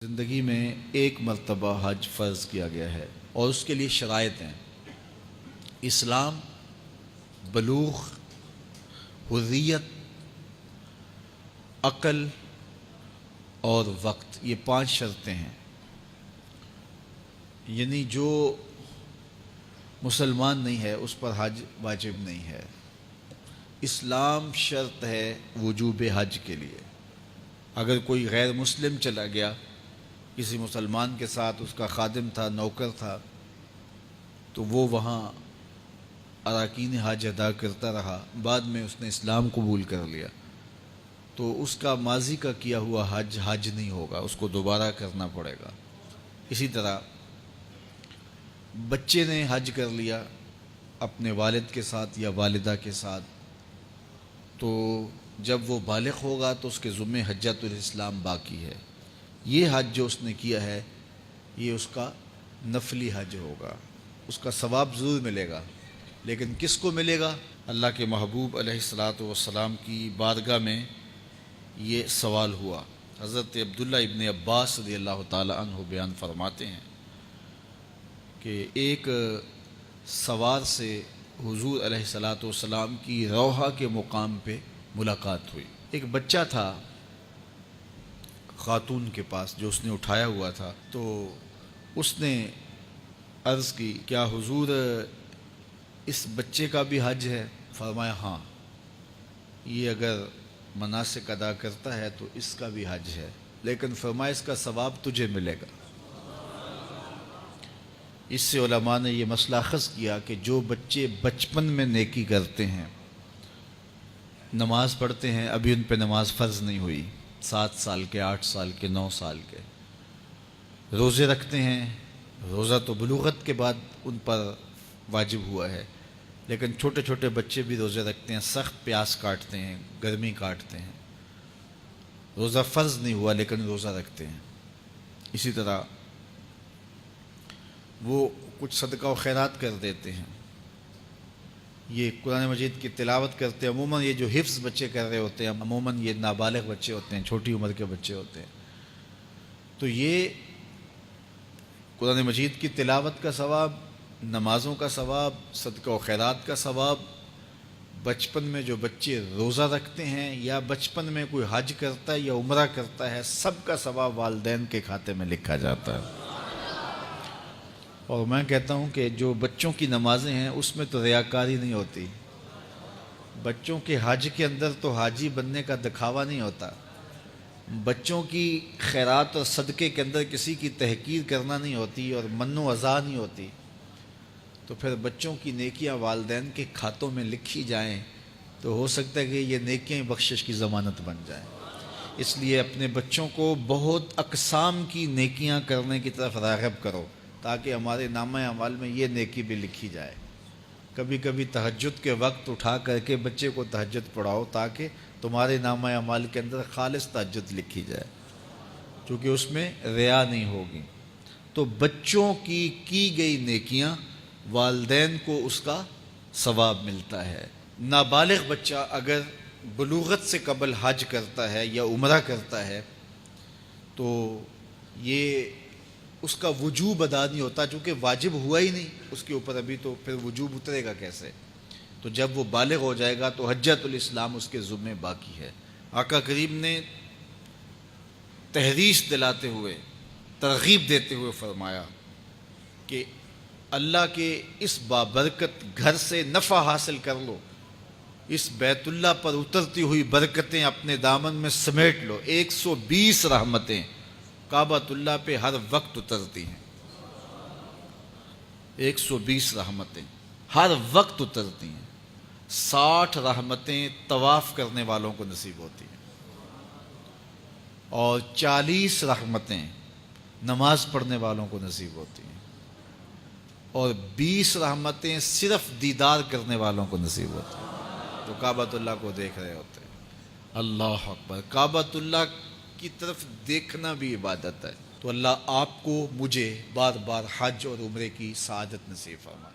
زندگی میں ایک مرتبہ حج فرض کیا گیا ہے اور اس کے لیے شرائط ہیں: اسلام، بلوغ، حریت، عقل اور وقت۔ یہ 5 شرطیں ہیں۔ یعنی جو مسلمان نہیں ہے اس پر حج واجب نہیں ہے۔ اسلام شرط ہے وجوب حج کے لیے۔ اگر کوئی غیر مسلم چلا گیا کسی مسلمان کے ساتھ، اس کا خادم تھا، نوکر تھا، تو وہ وہاں اراکین حج ادا کرتا رہا، بعد میں اس نے اسلام قبول کر لیا، تو اس کا ماضی کا کیا ہوا حج نہیں ہوگا، اس کو دوبارہ کرنا پڑے گا۔ اسی طرح بچے نے حج کر لیا اپنے والد کے ساتھ یا والدہ کے ساتھ، تو جب وہ بالغ ہوگا تو اس کے ذمہ حجۃ الاسلام باقی ہے۔ یہ حج جو اس نے کیا ہے یہ اس کا نفلی حج ہوگا، اس کا ثواب ضرور ملے گا، لیکن کس کو ملے گا؟ اللہ کے محبوب علیہ الصلاۃ والسلام کی بارگاہ میں یہ سوال ہوا۔ حضرت عبداللہ ابن عباس رضی اللہ تعالی عنہ بیان فرماتے ہیں کہ ایک سوار سے حضور علیہ الصلاۃ والسلام کی روحہ کے مقام پہ ملاقات ہوئی۔ ایک بچہ تھا خاتون کے پاس جو اس نے اٹھایا ہوا تھا، تو اس نے عرض کی، کیا حضور اس بچے کا بھی حج ہے؟ فرمایا ہاں، یہ اگر مناسک ادا کرتا ہے تو اس کا بھی حج ہے، لیکن فرمایا اس کا ثواب تجھے ملے گا۔ اس سے علماء نے یہ مسئلہ اخذ کیا کہ جو بچے بچپن میں نیکی کرتے ہیں، نماز پڑھتے ہیں، ابھی ان پہ نماز فرض نہیں ہوئی، 7 سال کے، 8 سال کے، 9 سال کے، روزے رکھتے ہیں، روزہ تو بلوغت کے بعد ان پر واجب ہوا ہے، لیکن چھوٹے چھوٹے بچے بھی روزے رکھتے ہیں، سخت پیاس کاٹتے ہیں، گرمی کاٹتے ہیں، روزہ فرض نہیں ہوا لیکن روزہ رکھتے ہیں۔ اسی طرح وہ کچھ صدقہ و خیرات کر دیتے ہیں، یہ قرآن مجید کی تلاوت کرتے ہیں۔ عموماً یہ جو حفظ بچے کر رہے ہوتے ہیں، عموماً یہ نابالغ بچے ہوتے ہیں، چھوٹی عمر کے بچے ہوتے ہیں، تو یہ قرآن مجید کی تلاوت کا ثواب، نمازوں کا ثواب، صدقہ و خیرات کا ثواب، بچپن میں جو بچے روزہ رکھتے ہیں یا بچپن میں کوئی حج کرتا ہے یا عمرہ کرتا ہے، سب کا ثواب والدین کے کھاتے میں لکھا جاتا ہے۔ اور میں کہتا ہوں کہ جو بچوں کی نمازیں ہیں اس میں تو ریاکاری نہیں ہوتی، بچوں کے حج کے اندر تو حاجی بننے کا دکھاوا نہیں ہوتا، بچوں کی خیرات اور صدقے کے اندر کسی کی تحقیر کرنا نہیں ہوتی اور من و اذا نہیں ہوتی، تو پھر بچوں کی نیکیاں والدین کے کھاتوں میں لکھی جائیں تو ہو سکتا ہے کہ یہ نیکیاں بخشش کی ضمانت بن جائیں۔ اس لیے اپنے بچوں کو بہت اقسام کی نیکیاں کرنے کی طرف راغب کرو تاکہ ہمارے نامہ اعمال میں یہ نیکی بھی لکھی جائے۔ کبھی کبھی تہجد کے وقت اٹھا کر کے بچے کو تہجد پڑھاؤ تاکہ تمہارے نامہ اعمال کے اندر خالص تہجد لکھی جائے، کیونکہ اس میں ریا نہیں ہوگی۔ تو بچوں کی گئی نیکیاں والدین کو اس کا ثواب ملتا ہے۔ نابالغ بچہ اگر بلوغت سے قبل حج کرتا ہے یا عمرہ کرتا ہے تو یہ اس کا وجوب ادا نہیں ہوتا، چونکہ واجب ہوا ہی نہیں اس کے اوپر ابھی، تو پھر وجوب اترے گا کیسے؟ تو جب وہ بالغ ہو جائے گا تو حجۃ الاسلام اس کے ذمہ باقی ہے۔ آقا کریم نے تحریص دلاتے ہوئے، ترغیب دیتے ہوئے فرمایا کہ اللہ کے اس بابرکت گھر سے نفع حاصل کر لو، اس بیت اللہ پر اترتی ہوئی برکتیں اپنے دامن میں سمیٹ لو۔ 120 رحمتیں کعبۃ اللہ پہ ہر وقت اترتی ہیں، 120 رحمتیں ہر وقت اترتی ہیں، 60 رحمتیں طواف کرنے والوں کو نصیب ہوتی ہیں، اور 40 رحمتیں نماز پڑھنے والوں کو نصیب ہوتی ہیں، اور 20 رحمتیں صرف دیدار کرنے والوں کو نصیب ہوتی ہیں، جو کعبۃ اللہ کو دیکھ رہے ہوتے ہیں۔ اللہ اکبر! کعبۃ اللہ کی طرف دیکھنا بھی عبادت ہے۔ تو اللہ آپ کو، مجھے بار بار حج اور عمرے کی سعادت نصیب فرمائے۔